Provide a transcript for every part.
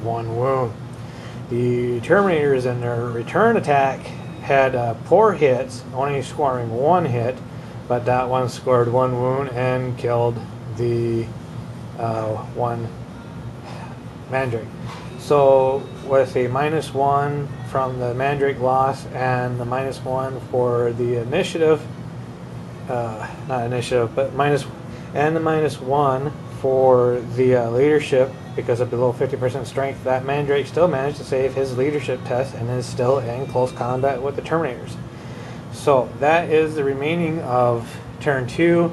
1 wound. The Terminators in their return attack had poor hits, only scoring 1 hit, but that one scored 1 wound and killed the 1 Mandrake. So with a -1 from the Mandrake loss and the -1 for the initiative, not initiative, but and the -1 for the leadership, because of below 50% strength, that Mandrake still managed to save his leadership test and is still in close combat with the Terminators. So that is the remaining of turn 2.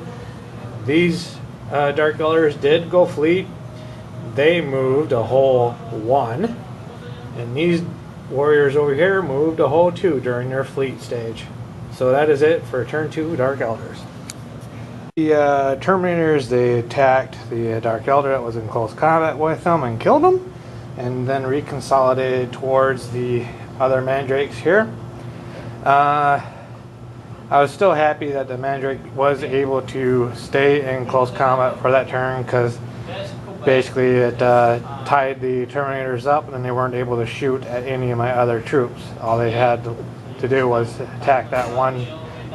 These Dark Eldars did go fleet. They moved a whole 1, and these warriors over here moved a whole 2 during their fleet stage. So that is it for turn 2 Dark Eldars. The Terminators, they attacked the Dark Elder that was in close combat with them and killed them, and then reconsolidated towards the other Mandrakes here. I was still happy that the Mandrake was able to stay in close combat for that turn, because basically it tied the Terminators up, and then they weren't able to shoot at any of my other troops. All they had to do was attack that one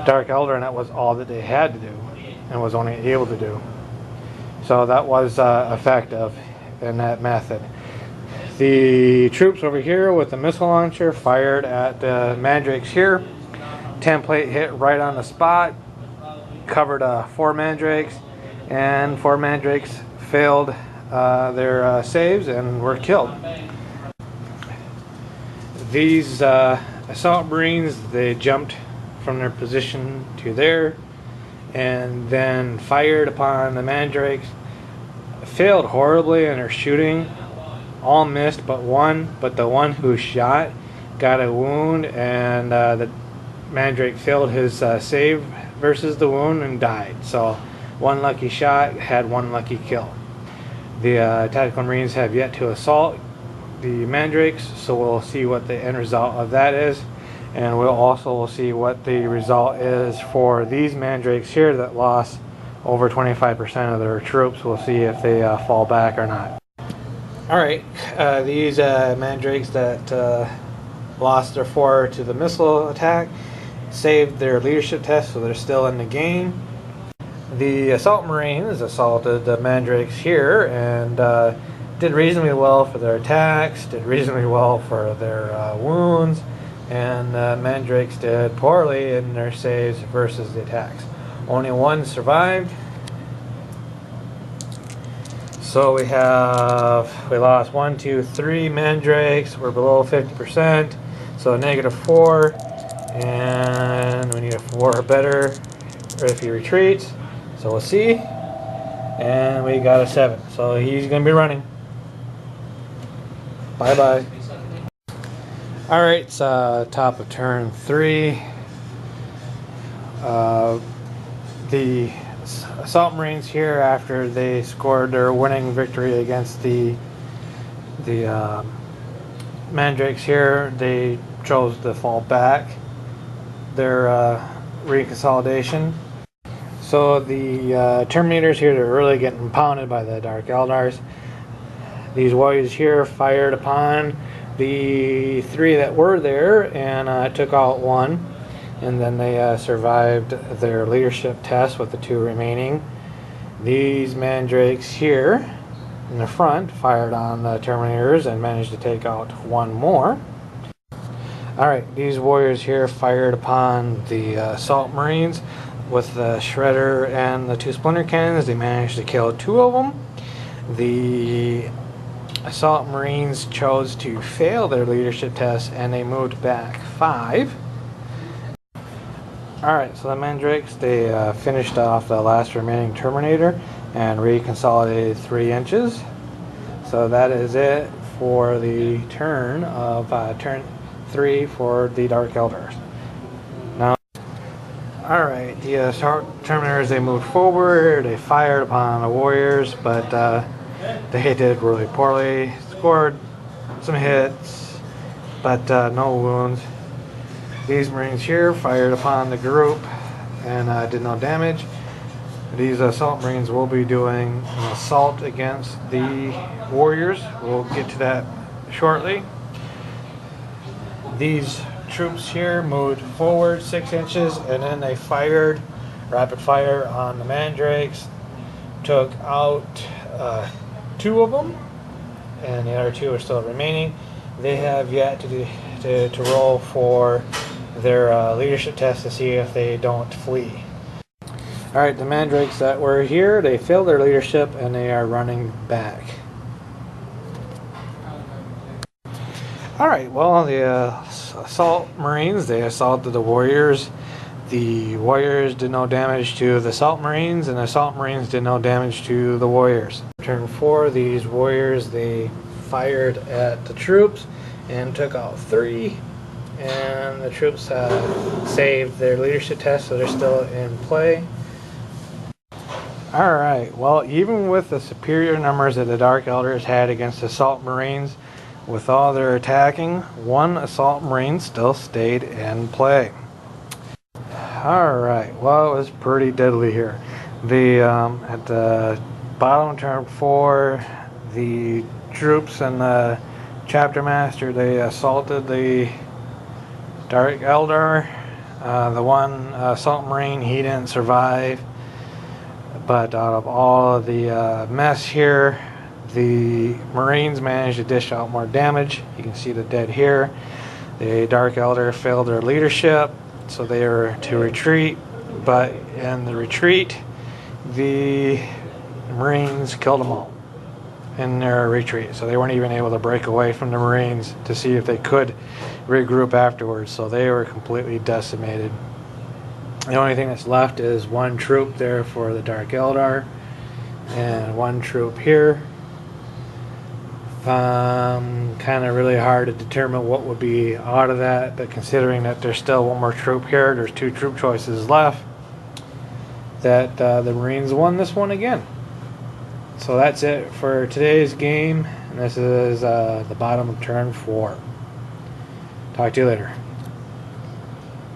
Dark Elder, and that was all that they had to do and was only able to do. So that was effective in that method. The troops over here with the missile launcher fired at the Mandrakes here. Template hit right on the spot, covered 4 Mandrakes, and 4 Mandrakes failed their saves and were killed. These assault marines, they jumped from their position to there and then fired upon the Mandrakes. Failed horribly in their shooting. All missed but 1, but the one who shot got a wound, and the Mandrake failed his save versus the wound and died. So 1 lucky shot had 1 lucky kill. The Tactical Marines have yet to assault the Mandrakes, so we'll see what the end result of that is. And we'll also see what the result is for these Mandrakes here that lost over 25% of their troops. We'll see if they fall back or not. Alright, these Mandrakes that lost their 4 to the missile attack saved their leadership test, so they're still in the game. The Assault Marines assaulted the Mandrakes here and did reasonably well for their attacks, did reasonably well for their wounds, and Mandrakes did poorly in their saves versus the attacks. Only 1 survived. So we lost 1, 2, 3 Mandrakes. We're below 50%, so -4, and we need a 4 or better if he retreats. So we'll see, and we got a 7. So he's going to be running. Bye bye. Alright, it's top of turn 3. The Assault Marines here, after they scored their winning victory against the Mandrakes here, they chose to fall back their reconsolidation. So the Terminators here, they're really getting pounded by the Dark Eldars. These warriors here fired upon the 3 that were there and took out 1, and then they survived their leadership test with the 2 remaining. These Mandrakes here in the front fired on the Terminators and managed to take out 1 more. Alright, these warriors here fired upon the Assault Marines with the Shredder and the 2 Splinter Cannons. They managed to kill 2 of them. The Assault Marines chose to fail their leadership test and they moved back 5. Alright, so the Mandrakes, they finished off the last remaining Terminator and reconsolidated 3 inches. So that is it for the turn of turn 3 for the Dark Eldars. Now, alright, the Terminators, they moved forward, they fired upon the warriors, but they did really poorly. Scored some hits, but no wounds. These Marines here fired upon the group and did no damage. These Assault Marines will be doing an assault against the warriors. We'll get to that shortly. These troops here moved forward 6 inches, and then they fired rapid fire on the mandrakes, took out 2 of them, and the other 2 are still remaining. They have yet to roll for their leadership test to see if they don't flee. Alright, the mandrakes that were here, they failed their leadership and they are running back. Alright, well, the assault marines, they assaulted the warriors. The warriors did no damage to the assault marines, and the assault marines did no damage to the warriors. Turn 4, these warriors, they fired at the troops and took out 3, and the troops saved their leadership test, so they're still in play. Alright, well, even with the superior numbers that the Dark Eldars had against assault marines, with all their attacking, 1 assault marine still stayed in play. Alright, well, it was pretty deadly here. At the bottom of turn 4, the troops and the chapter master, they assaulted the Dark Eldar. The 1 assault marine, he didn't survive. But out of all of the mess here, the Marines managed to dish out more damage. You can see the dead here. The Dark Eldar failed their leadership, so they were to retreat. But in the retreat, the Marines killed them all in their retreat. So they weren't even able to break away from the Marines to see if they could regroup afterwards. So they were completely decimated. The only thing that's left is 1 troop there for the Dark Eldar and 1 troop here. Kind of really hard to determine what would be out of that, but considering that there's still 1 more troop here, there's 2 troop choices left, that the Marines won this one again. So that's it for today's game, and this is the bottom of turn 4. Talk to you later.